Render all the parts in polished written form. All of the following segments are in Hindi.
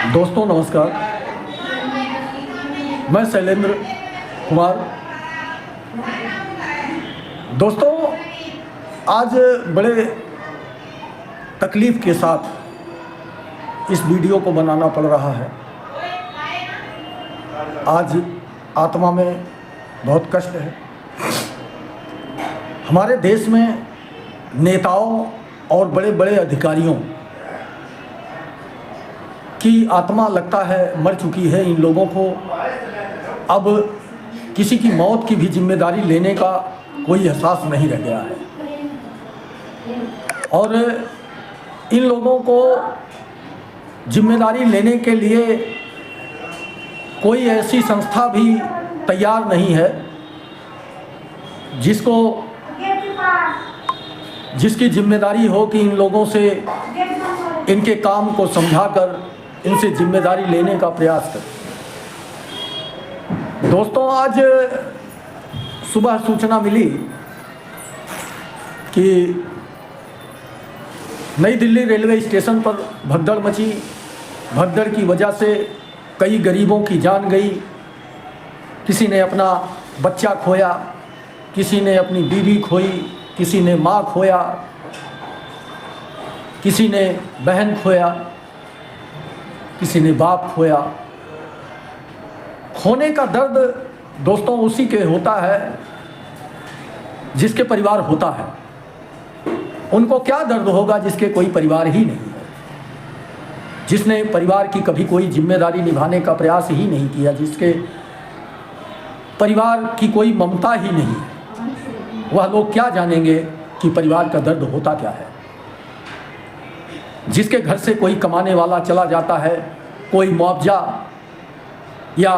दोस्तों नमस्कार, मैं शैलेंद्र कुमार। दोस्तों आज बड़े तकलीफ़ के साथ इस वीडियो को बनाना पड़ रहा है। आज आत्मा में बहुत कष्ट है। हमारे देश में नेताओं और बड़े बड़े अधिकारियों की आत्मा लगता है मर चुकी है। इन लोगों को अब किसी की मौत की भी जिम्मेदारी लेने का कोई एहसास नहीं रह गया है और इन लोगों को जिम्मेदारी लेने के लिए कोई ऐसी संस्था भी तैयार नहीं है जिसकी जिम्मेदारी हो कि इन लोगों से इनके काम को समझाकर इनसे जिम्मेदारी लेने का प्रयास करें। दोस्तों आज सुबह सूचना मिली कि नई दिल्ली रेलवे स्टेशन पर भगदड़ मची। भगदड़ की वजह से कई गरीबों की जान गई। किसी ने अपना बच्चा खोया, किसी ने अपनी बीवी खोई, किसी ने माँ खोया, किसी ने बहन खोया, किसी ने बाप खोया। खोने का दर्द दोस्तों उसी के होता है जिसके परिवार होता है। उनको क्या दर्द होगा जिसके कोई परिवार ही नहीं है, जिसने परिवार की कभी कोई जिम्मेदारी निभाने का प्रयास ही नहीं किया, जिसके परिवार की कोई ममता ही नहीं है। वह लोग क्या जानेंगे कि परिवार का दर्द होता क्या है। जिसके घर से कोई कमाने वाला चला जाता है, कोई मुआवजा या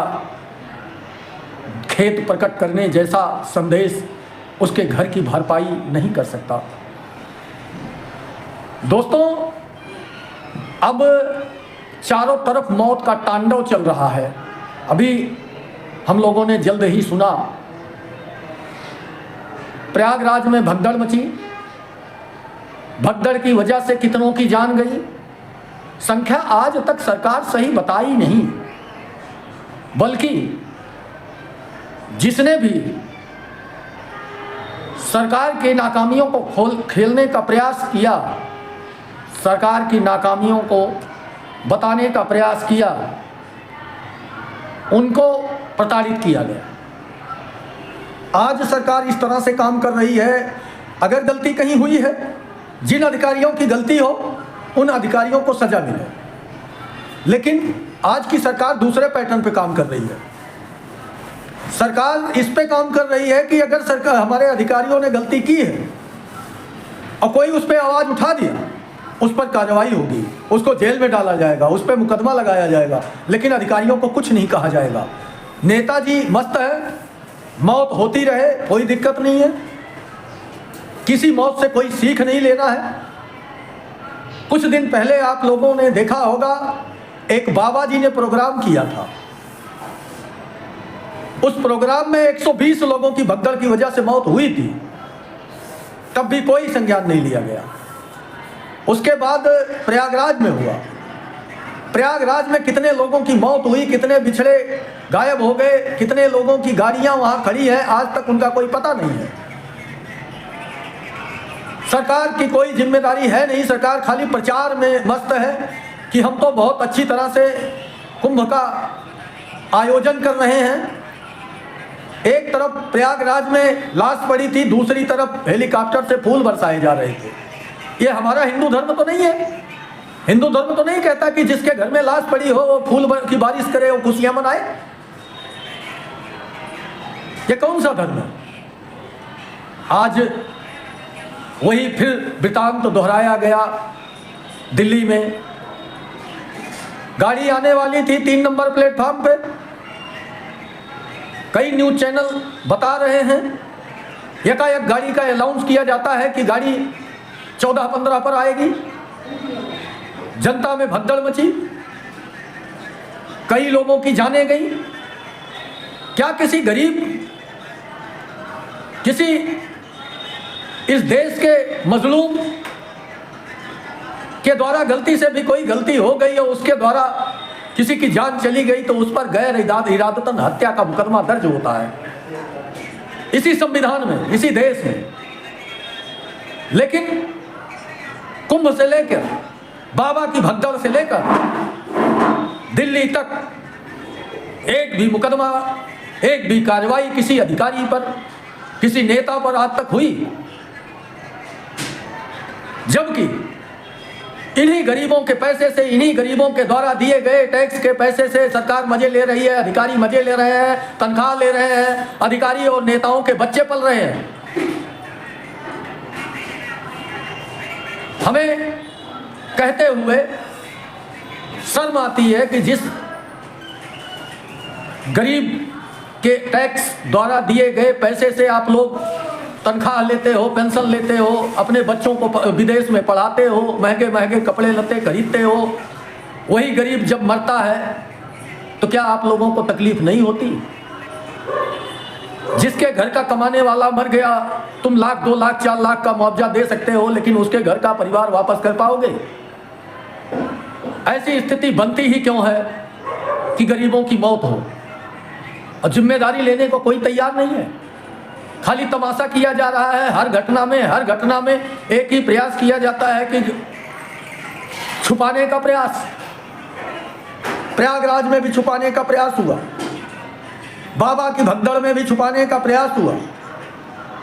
खेत प्रकट करने जैसा संदेश उसके घर की भरपाई नहीं कर सकता। दोस्तों अब चारों तरफ मौत का तांडव चल रहा है। अभी हम लोगों ने जल्द ही सुना प्रयागराज में भगदड़ मची। भगदड़ की वजह से कितनों की जान गई। संख्या आज तक सरकार सही बताई नहीं, बल्कि जिसने भी सरकार के नाकामियों को खेलने का प्रयास किया, सरकार की नाकामियों को बताने का प्रयास किया, उनको प्रताड़ित किया गया। आज सरकार इस तरह से काम कर रही है, अगर गलती कहीं हुई है, जिन अधिकारियों की गलती हो उन अधिकारियों को सजा मिले। लेकिन आज की सरकार दूसरे पैटर्न पे काम कर रही है। सरकार इस पे काम कर रही है कि अगर सरकार हमारे अधिकारियों ने गलती की है और कोई उस पर आवाज़ उठा दिया, उस पर कार्रवाई होगी, उसको जेल में डाला जाएगा, उस पर मुकदमा लगाया जाएगा, लेकिन अधिकारियों को कुछ नहीं कहा जाएगा। नेताजी मस्त है, मौत होती रहे, कोई दिक्कत नहीं है, किसी मौत से कोई सीख नहीं लेना है। कुछ दिन पहले आप लोगों ने देखा होगा, एक बाबा जी ने प्रोग्राम किया था। उस प्रोग्राम में 120 लोगों की भगदड़ की वजह से मौत हुई थी, तब भी कोई संज्ञान नहीं लिया गया। उसके बाद प्रयागराज में हुआ। प्रयागराज में कितने लोगों की मौत हुई, कितने बिछड़े गायब हो गए, कितने लोगों की गाड़ियां वहां खड़ी हैं, आज तक उनका कोई पता नहीं है। सरकार की कोई जिम्मेदारी है नहीं। सरकार खाली प्रचार में मस्त है कि हम तो बहुत अच्छी तरह से कुंभ का आयोजन कर रहे हैं। एक तरफ प्रयागराज में लाश पड़ी थी, दूसरी तरफ हेलीकॉप्टर से फूल बरसाए जा रहे थे। ये हमारा हिंदू धर्म तो नहीं है। हिंदू धर्म तो नहीं कहता कि जिसके घर में लाश पड़ी हो वो फूल की बारिश करे, वो खुशियां मनाए। ये कौन सा धर्म है? आज वही फिर वृतांत दोहराया गया। दिल्ली में गाड़ी आने वाली थी 3 नंबर प्लेटफार्म पे। कई न्यूज चैनल बता रहे हैं, एकाएक गाड़ी का अनाउंस किया जाता है कि गाड़ी 14-15 पर आएगी। जनता में भगदड़ मची, कई लोगों की जानें गई। क्या किसी गरीब, किसी इस देश के मजलूम के द्वारा गलती से भी कोई गलती हो गई और उसके द्वारा किसी की जान चली गई तो उस पर गैर इरादतन हत्या का मुकदमा दर्ज होता है इसी संविधान में, इसी देश में। लेकिन कुंभ से लेकर बाबा की भगदड़ से लेकर दिल्ली तक एक भी मुकदमा, एक भी कार्रवाई किसी अधिकारी पर, किसी नेता पर आज तक हुई, जबकि इन्हीं गरीबों के पैसे से, इन्हीं गरीबों के द्वारा दिए गए टैक्स के पैसे से सरकार मजे ले रही है, अधिकारी मजे ले रहे हैं, तनख्वाह ले रहे हैं, अधिकारी और नेताओं के बच्चे पल रहे हैं। हमें कहते हुए शर्म आती है कि जिस गरीब के टैक्स द्वारा दिए गए पैसे से आप लोग तनख्वाह लेते हो, पेंशन लेते हो, अपने बच्चों को विदेश में पढ़ाते हो, महंगे महंगे कपड़े लत्ते खरीदते हो, वही गरीब जब मरता है तो क्या आप लोगों को तकलीफ नहीं होती? जिसके घर का कमाने वाला मर गया, तुम लाख, 2 लाख, 4 लाख का मुआवजा दे सकते हो, लेकिन उसके घर का परिवार वापस कर पाओगे? ऐसी स्थिति बनती ही क्यों है कि गरीबों की मौत हो और जिम्मेदारी लेने को कोई तैयार नहीं है? खाली तमाशा किया जा रहा है। हर घटना में एक ही प्रयास किया जाता है कि छुपाने का प्रयास। प्रयागराज में भी छुपाने का प्रयास हुआ, बाबा की भगदड़ में भी छुपाने का प्रयास हुआ।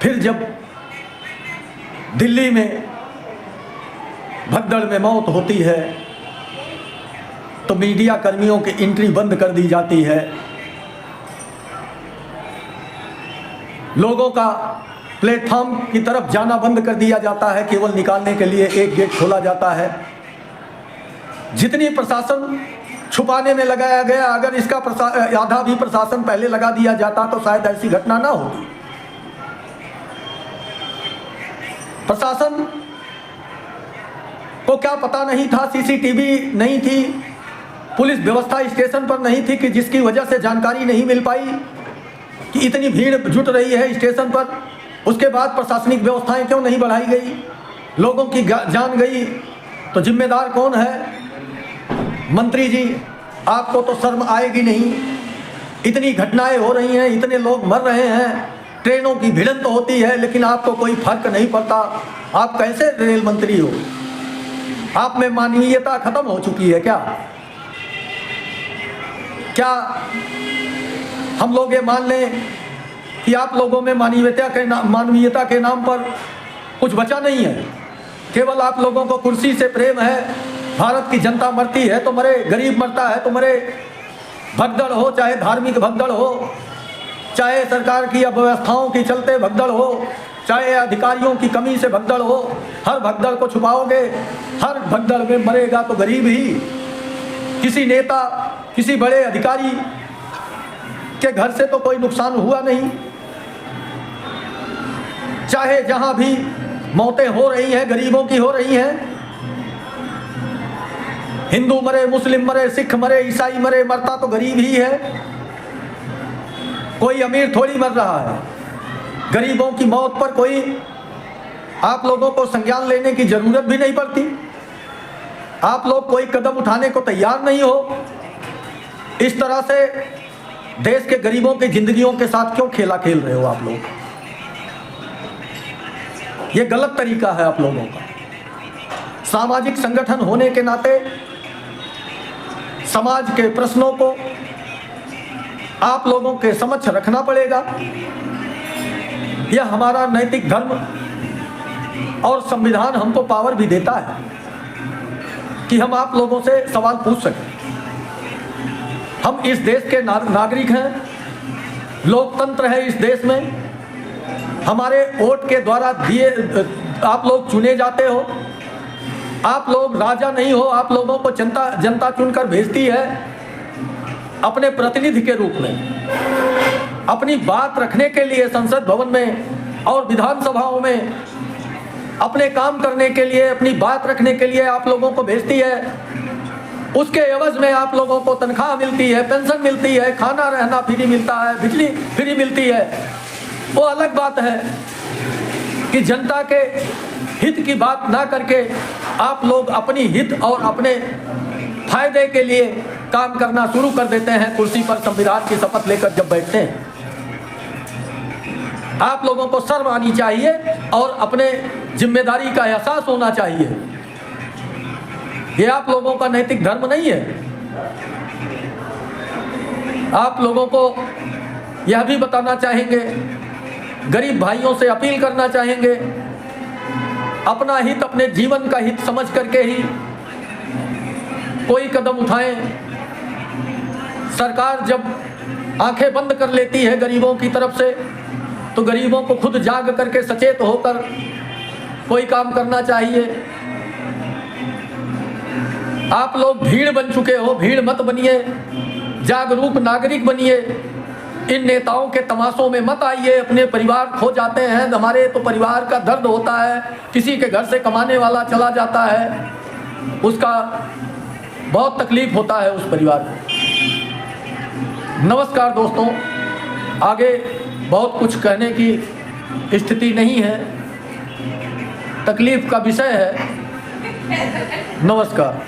फिर जब दिल्ली में भगदड़ में मौत होती है तो मीडिया कर्मियों की एंट्री बंद कर दी जाती है, लोगों का प्लेटफॉर्म की तरफ जाना बंद कर दिया जाता है, केवल निकालने के लिए एक गेट खोला जाता है। जितनी प्रशासन छुपाने में लगाया गया, अगर इसका आधा भी प्रशासन पहले लगा दिया जाता तो शायद ऐसी घटना ना होती। प्रशासन को क्या पता नहीं था, सीसीटीवी नहीं थी, पुलिस व्यवस्था स्टेशन पर नहीं थी कि जिसकी वजह से जानकारी नहीं मिल पाई कि इतनी भीड़ जुट रही है स्टेशन पर। उसके बाद प्रशासनिक व्यवस्थाएं क्यों नहीं बढ़ाई गई? लोगों की जान गई तो जिम्मेदार कौन है? मंत्री जी, आपको तो शर्म आएगी नहीं? इतनी घटनाएं हो रही हैं, इतने लोग मर रहे हैं, ट्रेनों की भिड़ंत होती है, लेकिन आपको कोई फर्क नहीं पड़ता। आप कैसे रेल मंत्री हो? आप में मानवीयता खत्म हो चुकी है क्या? क्या हम लोग ये मान लें कि आप लोगों में मानवीयता के नाम पर कुछ बचा नहीं है? केवल आप लोगों को कुर्सी से प्रेम है। भारत की जनता मरती है तो मरे, गरीब मरता है तो मरे। भगदड़ हो, चाहे धार्मिक भगदड़ हो, चाहे सरकार की अव्यवस्थाओं के चलते भगदड़ हो, चाहे अधिकारियों की कमी से भगदड़ हो, हर भगदड़ को छुपाओगे। हर भगदड़ में मरेगा तो गरीब ही। किसी नेता, किसी बड़े अधिकारी के घर से तो कोई नुकसान हुआ नहीं। चाहे जहां भी मौतें हो रही हैं, गरीबों की हो रही हैं। हिंदू मरे, मुस्लिम मरे, सिख मरे, ईसाई मरे, मरता तो गरीब ही है। कोई अमीर थोड़ी मर रहा है। गरीबों की मौत पर कोई आप लोगों को संज्ञान लेने की जरूरत भी नहीं पड़ती। आप लोग कोई कदम उठाने को तैयार नहीं हो। इस तरह से देश के गरीबों की जिंदगियों के साथ क्यों खेला खेल रहे हो आप लोग? ये गलत तरीका है आप लोगों का। सामाजिक संगठन होने के नाते समाज के प्रश्नों को आप लोगों के समक्ष रखना पड़ेगा। यह हमारा नैतिक धर्म और संविधान हमको पावर भी देता है कि हम आप लोगों से सवाल पूछ सकें। हम इस देश के नागरिक हैं, लोकतंत्र है इस देश में। हमारे वोट के द्वारा दिए आप लोग चुने जाते हो। आप लोग राजा नहीं हो, आप लोगों को जनता चुनकर भेजती है अपने प्रतिनिधि के रूप में। अपनी बात रखने के लिए संसद भवन में और विधानसभाओं में अपने काम करने के लिए, अपनी बात रखने के लिए आप लोगों को भेजती है। उसके एवज में आप लोगों को तनख्वाह मिलती है, पेंशन मिलती है, खाना रहना फ्री मिलता है, बिजली फ्री मिलती है। वो अलग बात है कि जनता के हित की बात ना करके आप लोग अपनी हित और अपने फायदे के लिए काम करना शुरू कर देते हैं कुर्सी पर संविधान की शपथ लेकर जब बैठते हैं। आप लोगों को शर्म आनी चाहिए और अपने जिम्मेदारी का एहसास होना चाहिए। ये आप लोगों का नैतिक धर्म नहीं है। आप लोगों को यह भी बताना चाहेंगे, गरीब भाइयों से अपील करना चाहेंगे, अपना हित अपने जीवन का हित समझ करके ही कोई कदम उठाएं। सरकार जब आंखें बंद कर लेती है गरीबों की तरफ से, तो गरीबों को खुद जाग करके सचेत होकर कोई काम करना चाहिए। आप लोग भीड़ बन चुके हो, भीड़ मत बनिए, जागरूक नागरिक बनिए। इन नेताओं के तमाशों में मत आइए। अपने परिवार खो जाते हैं, हमारे तो परिवार का दर्द होता है। किसी के घर से कमाने वाला चला जाता है, उसका बहुत तकलीफ होता है उस परिवार को। नमस्कार दोस्तों, आगे बहुत कुछ कहने की स्थिति नहीं है, तकलीफ का विषय है। नमस्कार।